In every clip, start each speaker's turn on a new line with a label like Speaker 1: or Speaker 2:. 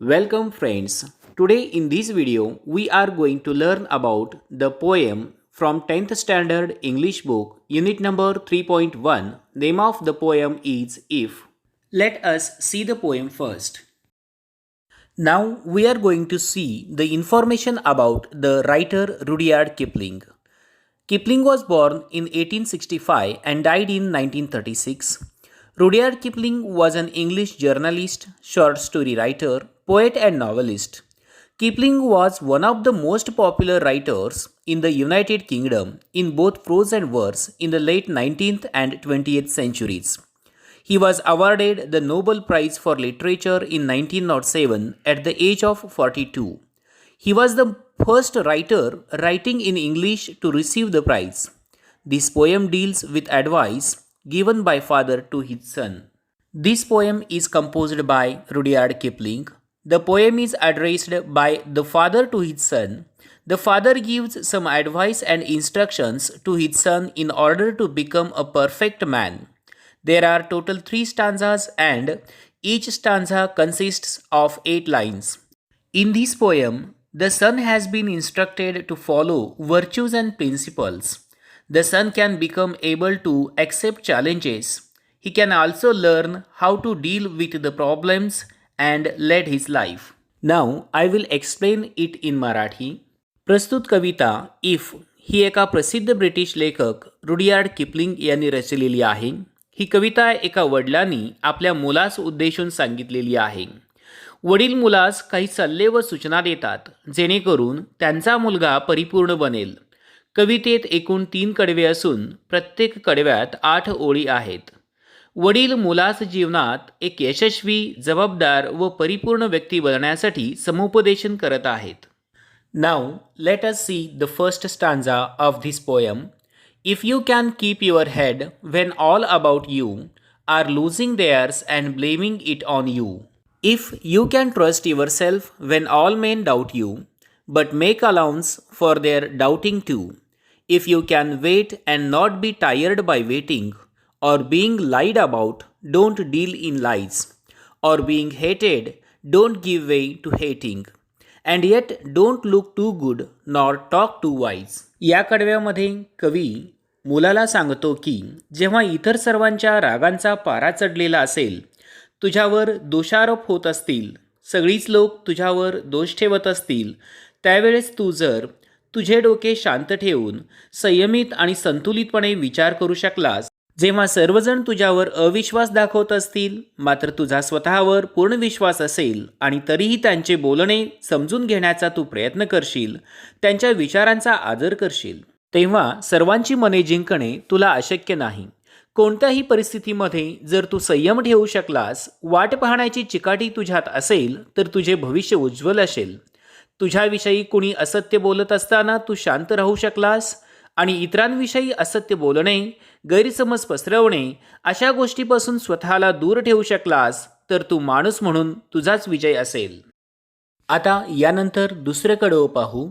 Speaker 1: Welcome friends. Today in this video we are going to learn about the poem from 10th standard English book unit number 3.1. Name of the poem is If. Let us see the poem first. Now we are going to see the information about the writer Rudyard Kipling. Kipling was born in 1865 and died in 1936. Rudyard Kipling was an English journalist, short story writer, poet and novelist. Kipling was one of the most popular writers in the United Kingdom in both prose and verse in the late 19th and 20th centuries. He was awarded the Nobel Prize for Literature in 1907 at the age of 42. He was the first writer writing in English to receive the prize. This poem deals with advice given by father to his son. This poem is composed by Rudyard Kipling. The poem is addressed by the father to his son. The father gives some advice and instructions to his son in order to become a perfect man. There are total 3 stanzas and each stanza consists of 8 lines. In this poem, the son has been instructed to follow virtues and principles. The son can become able to accept challenges. He can also learn how to deal with the problems and lead his life. Now I will explain it in Marathi. प्रस्तुत कविता if he एका प्रसिद्ध British लेखक Rudyard Kipling यांनी रचलेली आहे. ही कविता एका वडिलांनी आपल्या मुलास उद्देशून सांगितलेली आहे. वडील मुलास काही सल्ले व सूचना देतात जेणेकरून त्यांचा मुलगा परिपूर्ण बनेल. कवितेत एकूण 3 कडवे असून प्रत्येक कडव्यात 8 ओळी आहेत. वडील मुलास जीवनात एक यशस्वी, जबाबदार व परिपूर्ण व्यक्ती बनण्यासाठी समुपदेशन करत आहेत. Now let us see the first stanza of this poem. If you can keep your head when all about you are losing theirs and blaming it on you. If you can trust yourself when all men doubt you, but make allowance for their doubting too. If you can wait and not be tired by waiting, or being lied about, don't deal in lies, or being hated, don't give way to hating, and yet don't look too good nor talk too wise. या कडव्यामध्ये कवी मुलाला सांगतो की जेव्हा इतर सर्वांच्या रागांचा पारा चढलेला असेल, तुझ्यावर दोषारोप होत असतील, सगळीच लोक तुझ्यावर दोष ठेवत असतील, त्यावेळेस तू जर तुझे डोके शांत ठेवून संयमित आणि संतुलितपणे विचार करू शकलास, जेव्हा सर्वजण तुझ्यावर अविश्वास दाखवत असतील मात्र तुझा स्वतःवर पूर्ण विश्वास असेल आणि तरीही त्यांचे बोलणे समजून घेण्याचा तू प्रयत्न करशील, त्यांच्या विचारांचा आदर करशील, तेव्हा सर्वांची मने जिंकणे तुला अशक्य नाही. कोणत्याही परिस्थितीमध्ये जर तू संयम ठेवू शकलास, वाट पाहण्याची चिकाटी तुझ्यात असेल तर तुझे भविष्य उज्ज्वल असेल. तुझ्याविषयी कुणी असत्य बोलत असताना तू शांत राहू शकलास आणि इतरांविषयी असत्य बोलणे, गैरसमज पसरवणे अशा गोष्टीपासून स्वतःला दूर ठेवू शकलास तर तू माणूस म्हणून तुझाच विजय असेल. आता यानंतर दुसरे कडवं पाहू.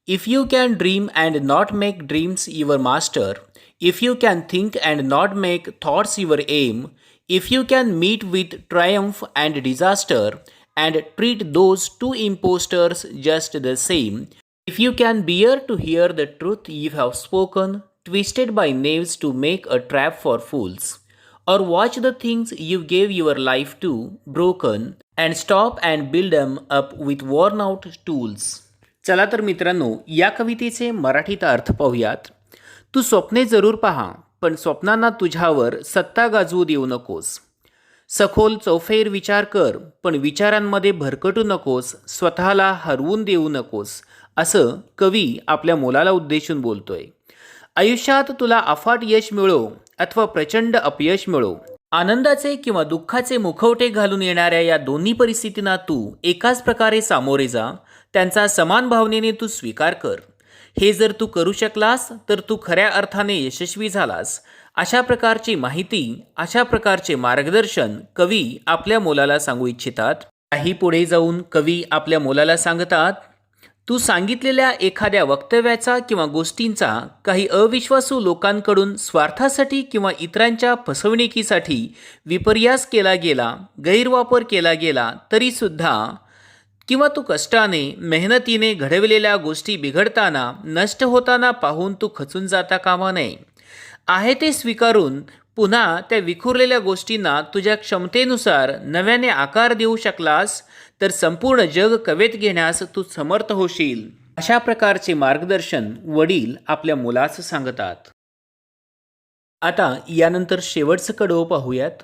Speaker 1: If you can dream and not make dreams your master, if you can think and not make thoughts your aim, if you can meet with triumph and disaster and treat those two impostors just the same, if you can bear to hear the truth you have spoken, twisted by knaves to make a trap for fools, or watch the things you gave your life to broken, and stop and build them up with worn out tools. चला तर मित्रांनो, या कवितेचे मराठीत अर्थ पाहूयात. तू स्वप्ने जरूर पहा, पण स्वप्नांना तुझ्यावर सत्ता गाजवू देऊ नकोस. सखोल चौफेर विचार कर, पण विचारांमध्ये भरकटू नकोस, स्वतःला हरवून देऊ नकोस, असं कवी आपल्या मुलाला उद्देशून बोलतोय. आयुष्यात तुला अफाट यश मिळो अथवा प्रचंड अपयश मिळो, आनंदाचे किंवा दुःखाचे मुखवटे घालून येणाऱ्या या दोन्ही परिस्थितींना तू एकाच प्रकारे सामोरे जा, त्यांचा समान भावनेने तू स्वीकार कर. हे जर तू करू शकलास तर तू खऱ्या अर्थाने यशस्वी झालास. अशा प्रकारची माहिती, अशा प्रकारचे मार्गदर्शन कवी आपल्या मुलाला सांगू इच्छितात. काही पुढे जाऊन कवी आपल्या मुलाला सांगतात, तू सांगितलेल्या एखाद्या वक्तव्याचा किंवा गोष्टींचा काही अविश्वासू लोकांकडून स्वार्थासाठी किंवा इतरांच्या फसवणुकीसाठी विपर्यास केला गेला, गैरवापर केला गेला तरीसुद्धा किंवा तू कष्टाने मेहनतीने घडविलेल्या गोष्टी बिघडताना नष्ट होताना पाहून तू खचून जाता कामा नये. आहे ते स्वीकारून पुन्हा त्या विखुरलेल्या गोष्टींना तुझ्या क्षमतेनुसार नव्याने आकार देऊ शकलास तर संपूर्ण जग कवेत घेण्यास तू समर्थ होशील. अशा प्रकारचे मार्गदर्शन वडील आपल्या मुलास सांगतात. आता यानंतर शेवटचं कडवं पाहूयात.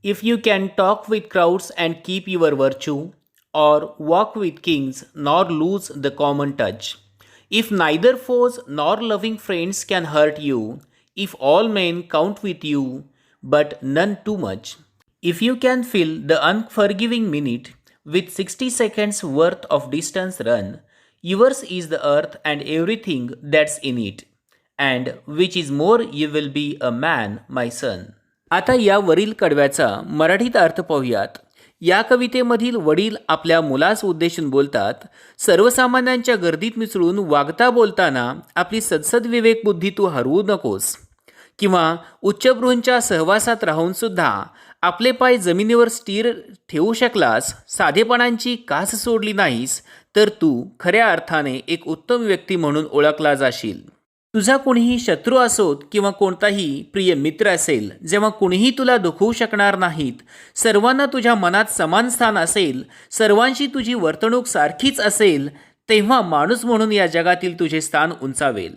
Speaker 1: If you can talk with crowds and keep your virtue or walk with kings nor lose the common touch. If neither foes nor loving friends can hurt you, if all men count with you, but none too much. If you can fill the unforgiving minute with 60 seconds worth of distance run, yours is the earth and everything that's in it. And which is more you will be a man, my son. आता या वरील कडव्याचा मराठीत अर्थ पाहूयात. या कवितेमधील वडील आपल्या मुलास उद्देशून बोलतात. सर्वसामान्यांच्या गर्दीत मिसळून वागता बोलताना आपली सदसद विवेक बुद्धी तू हरवू नकोस. किंवा उच्चभ्रूंच्या सहवासात राहून सुद्धा आपले पाय जमिनीवर स्थिर ठेवू शकलास, साधेपणांची कास सोडली नाहीस, तर तू खऱ्या अर्थाने एक उत्तम व्यक्ती म्हणून ओळखला जाशील. तुझा कुणीही शत्रू असोत किंवा कोणताही प्रिय मित्र असेल, जेव्हा कुणीही तुला दुखवू शकणार नाहीत, सर्वांना तुझ्या मनात समान स्थान असेल, सर्वांशी तुझी वर्तणूक सारखीच असेल, तेव्हा माणूस म्हणून या जगातील तुझे स्थान उंचावेल.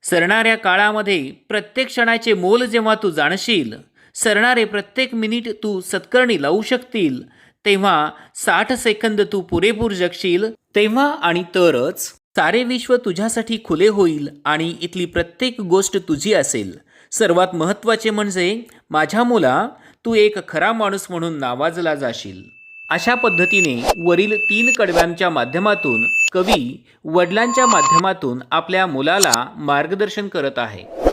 Speaker 1: सरणाऱ्या काळामध्ये प्रत्येक क्षणाचे मोल जेव्हा तू जाणशील, सरणारे प्रत्येक मिनिट तू सत्कारणी लावू शकतील, तेव्हा 60 सेकंद तू पुरेपूर जगशील, तेव्हा आणि तरच सारे विश्व तुझ्यासाठी खुले होईल आणि इथली प्रत्येक गोष्ट तुझी असेल. सर्वात महत्त्वाचे म्हणजे माझ्या मुला, तू एक खरा माणूस म्हणून नावाजला जाशील. अशा पद्धतीने वरील 3 कडव्यांच्या माध्यमातून कवी वडिलांच्या माध्यमातून आपल्या मुलाला मार्गदर्शन करत आहे.